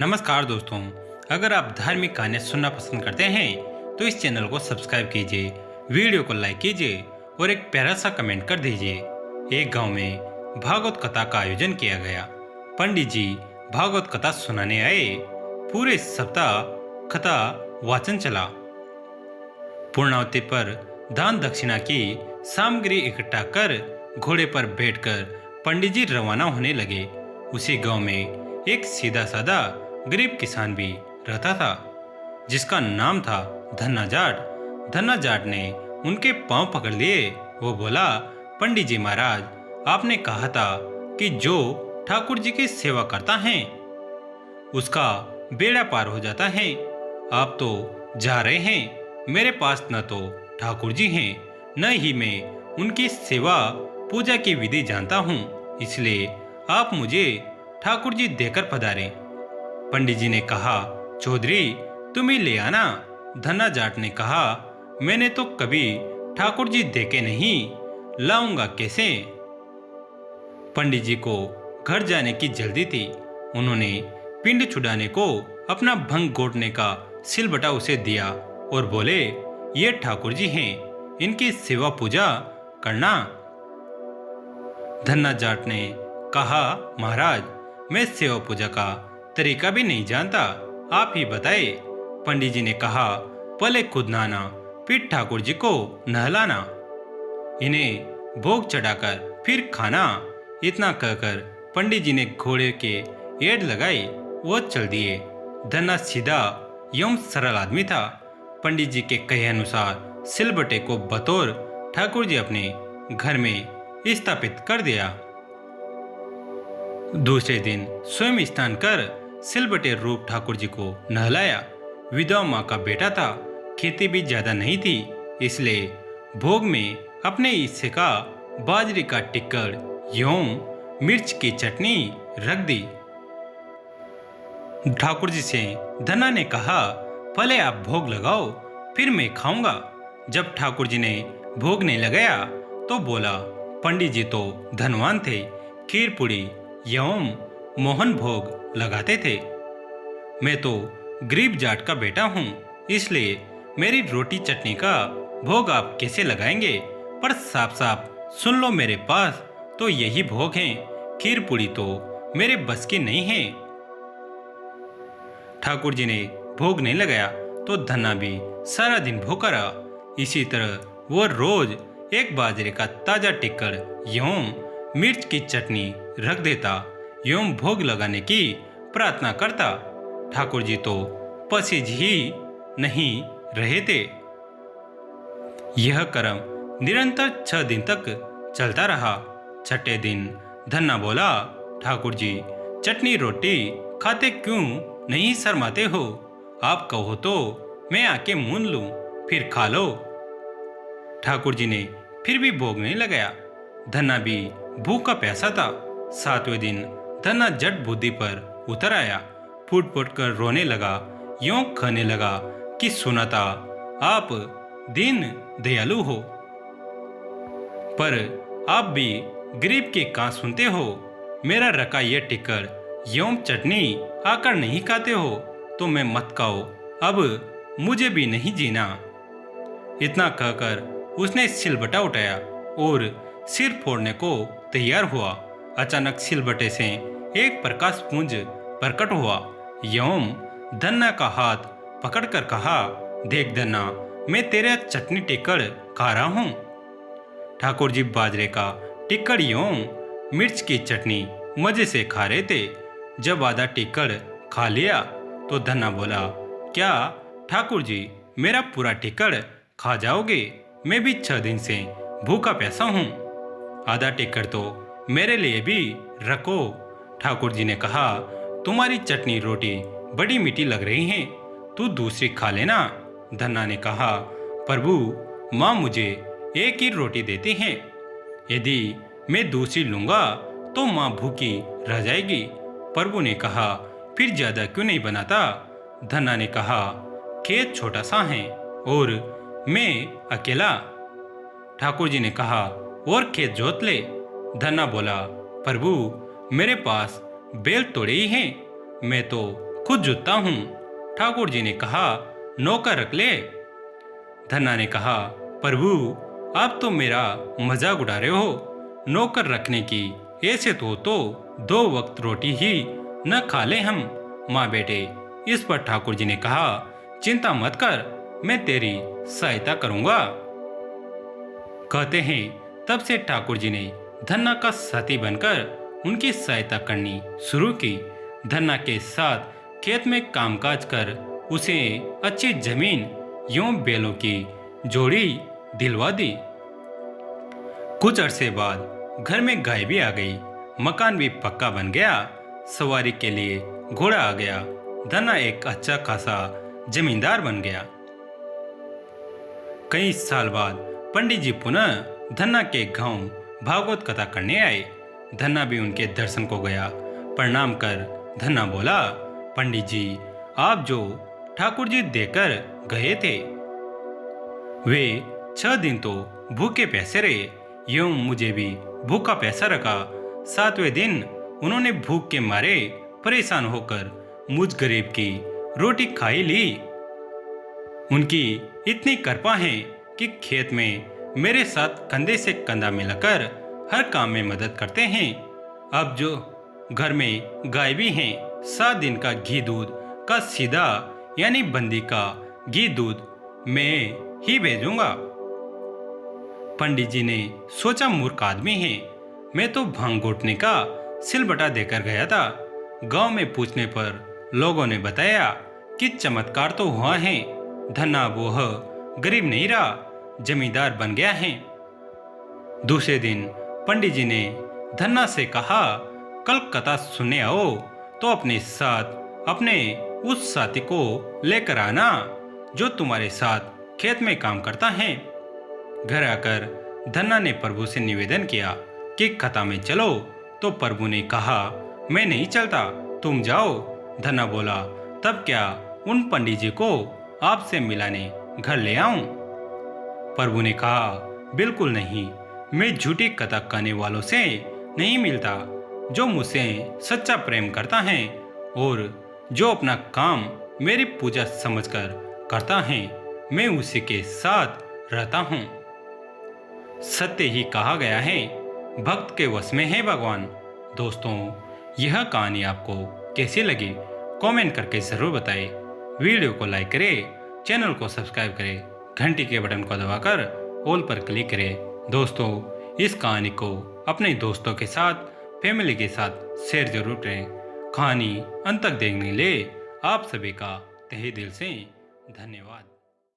नमस्कार दोस्तों, अगर आप धार्मिक कहानियाँ सुनना पसंद करते हैं तो इस चैनल को सब्सक्राइब कीजिए, वीडियो को लाइक कीजिए और एक प्यारा सा कमेंट कर दीजिए। एक गांव में भागवत कथा का आयोजन किया गया। पंडित जी भागवत कथा सुनाने आए। पूरे सप्ताह कथा वाचन चला। पूर्णावती पर दान दक्षिणा की सामग्री इकट्ठा कर घोड़े पर बैठकर पंडित जी रवाना होने लगे। उसी गांव में एक सीधा साधा गरीब किसान भी रहता था, जिसका नाम था धन्ना जाट। धन्ना जाट ने उनके पांव पकड़ लिए। वो बोला, पंडित जी महाराज, आपने कहा था कि जो ठाकुर जी की सेवा करता है उसका बेड़ा पार हो जाता है। आप तो जा रहे हैं। मेरे पास न तो ठाकुर जी हैं, न ही मैं उनकी सेवा पूजा की विधि जानता हूँ, इसलिए आप मुझे ठाकुर जी देकर पधारें। पंडित जी ने कहा, चौधरी तुम ही ले आना। धन्ना जाट ने कहा, मैंने तो कभी ठाकुर जी देके नहीं, लाऊंगा कैसे। पंडित जी को घर जाने की जल्दी थी। उन्होंने पिंड छुड़ाने को अपना भंग घोटने का सिलबटा उसे दिया और बोले, ये ठाकुर जी हैं, इनकी सेवा पूजा करना। धन्ना जाट ने कहा, महाराज मैं सेवा पूजा का तरीका भी नहीं जानता, आप ही बताए। पंडित जी ने कहा, पहले खुद नहाना, फिर ठाकुर जी को नहलाना, इन्हें भोग चढ़ाकर फिर खाना। इतना कहकर पंडित जी ने घोड़े के एड़ लगाई, वो चल दिए। धन्ना सीधा एवं सरल आदमी था। पंडित जी के कहे अनुसार सिलबटे को बतौर ठाकुर जी अपने घर में स्थापित कर दिया। दूसरे दिन स्वयं स्नान कर सिलबटे रूप ठाकुर जी को नहलाया। विधवा माँ का बेटा था, खेती भी ज्यादा नहीं थी, इसलिए भोग में अपने हिस्से का बाजरे का टिक्कर एवं मिर्च की चटनी रख दी। ठाकुर जी से धन्ना ने कहा, पहले आप भोग लगाओ, फिर मैं खाऊंगा। जब ठाकुर जी ने भोग नहीं लगाया तो बोला, पंडित जी तो धनवान थे, खीर पूड़ी एवं मोहन भोग लगाते थे। मैं तो गरीब जाट का बेटा हूँ, इसलिए मेरी रोटी चटनी का भोग आप कैसे लगाएंगे। पर साफ साफ सुन लो, मेरे पास तो यही भोग हैं, खीर पूड़ी तो मेरे बस की नहीं है। ठाकुर जी ने भोग नहीं लगाया तो धन्ना भी सारा दिन भूखा रहा। इसी तरह वो रोज एक बाजरे का ताजा टिक्कर एवं मिर्च की चटनी रख देता एवं भोग लगाने की प्रार्थना करता। ठाकुर जी तो पसीज ही नहीं रहे थे। यह कर्म निरंतर 6 दिन तक चलता रहा। छठे दिन धन्ना बोला, ठाकुर जी चटनी रोटी खाते क्यों नहीं शर्माते हो? आप कहो तो मैं आके मूंद लूं, फिर खा लो। ठाकुर जी ने फिर भी भोग नहीं लगाया। धन्ना भी भूखा प्यासा था। 7वें दिन धन्ना जट बुद्धि पर उतर आया, फूट फूट कर रोने लगा, यूं कहने लगा कि सुना था आप दीन दयालु हो, पर आप भी गरीब के कहाँ सुनते हो। मेरा रखा ये टिक्कर एवं चटनी आकर नहीं खाते हो तो मैं मत खाओ, अब मुझे भी नहीं जीना। इतना कहकर उसने सिलबटा उठाया और सिर फोड़ने को तैयार हुआ। अचानक सिलबटे से एक प्रकाश पुंज प्रकट हुआ एवं धन्ना का हाथ पकड़कर कहा, देख धन्ना, मैं तेरा चटनी टिक्कर खा रहा हूँ। ठाकुर जी बाजरे का टिक्कर एवं मिर्च की चटनी मजे से खा रहे थे। जब आधा टिक्कर खा लिया तो धन्ना बोला, क्या ठाकुर जी मेरा पूरा टिक्कर खा जाओगे? मैं भी 6 दिन से भूखा प्यासा हूँ, आधा टिक्कर तो मेरे लिए भी रखो। ठाकुर जी ने कहा, तुम्हारी चटनी रोटी बड़ी मीठी लग रही है, तू दूसरी खा लेना। धन्ना ने कहा, प्रभु माँ मुझे एक ही रोटी देती हैं, यदि मैं दूसरी लूंगा तो माँ भूखी रह जाएगी। प्रभु ने कहा, फिर ज्यादा क्यों नहीं बनाता? धन्ना ने कहा, खेत छोटा सा है और मैं अकेला। ठाकुर जी ने कहा, और खेत जोत ले। धन्ना बोला, प्रभु मेरे पास बैल थोड़े ही हैं, मैं तो खुद जुटता हूँ। ठाकुर जी ने कहा, नौकर रख ले। धन्ना ने कहा, प्रभु आप तो मेरा मजाक उड़ा रहे हो। नौकर रखने की ऐसे तो 2 वक्त रोटी ही न खा ले हम माँ बेटे। इस पर ठाकुर जी ने कहा, चिंता मत कर, मैं तेरी सहायता करूंगा। कहते हैं तब से ठाकुर जी ने धन्ना का साथी बनकर उनकी सहायता करनी शुरू की। धन्ना के साथ खेत में कामकाज कर उसे अच्छी जमीन यूं बैलों की जोड़ी दिलवा दी। कुछ अरसे बाद घर में गाय भी आ गई, मकान भी पक्का बन गया, सवारी के लिए घोड़ा आ गया। धन्ना एक अच्छा खासा जमींदार बन गया। कई साल बाद पंडित जी पुनः धन्ना के गांव भागवत कथा करने आए। धन्ना भी उनके दर्शन को गया। प्रणाम कर धन्ना बोला, पंडित जी आप जो ठाकुर जी देकर गए थे वे 6 दिन तो भूखे पैसे रहे, यूं मुझे भी भूखा पैसा रखा। 7वें दिन उन्होंने भूख के मारे परेशान होकर मुझ गरीब की रोटी खाई ली। उनकी इतनी कृपा है कि खेत में मेरे साथ कंधे से कंधा मिलाकर हर काम में मदद करते हैं। अब जो घर में गाय भी हैं, 7 दिन का घी दूध का सीधा यानी बंदी का घी दूध मैं ही भेजूंगा। पंडित जी ने सोचा, मूर्ख आदमी है, मैं तो भांग घोटने का सिलबटा देकर गया था। गांव में पूछने पर लोगों ने बताया कि चमत्कार तो हुआ है, धन्ना वह गरीब नहीं रहा, जमींदार बन गया है। दूसरे दिन पंडित जी ने धन्ना से कहा, कल कथा सुनने आओ तो अपने साथ अपने उस साथी को लेकर आना जो तुम्हारे साथ खेत में काम करता है। घर आकर धन्ना ने प्रभु से निवेदन किया कि कथा में चलो, तो प्रभु ने कहा, मैं नहीं चलता, तुम जाओ। धन्ना बोला, तब क्या उन पंडित जी को आपसे मिलाने घर ले आऊं? प्रभु ने कहा, बिल्कुल नहीं, मैं झूठी कथा कहने वालों से नहीं मिलता। जो मुझसे सच्चा प्रेम करता है और जो अपना काम मेरी पूजा समझकर करता है, मैं उसी के साथ रहता हूँ। सत्य ही कहा गया है, भक्त के वश में है भगवान। दोस्तों, यह कहानी आपको कैसी लगी कमेंट करके जरूर बताएं। वीडियो को लाइक करें, चैनल को सब्सक्राइब करें, घंटी के बटन को दबाकर ऑल पर क्लिक करें। दोस्तों, इस कहानी को अपने दोस्तों के साथ, फैमिली के साथ शेयर जरूर करें। कहानी अंत तक देखने के लिए आप सभी का तहे दिल से धन्यवाद।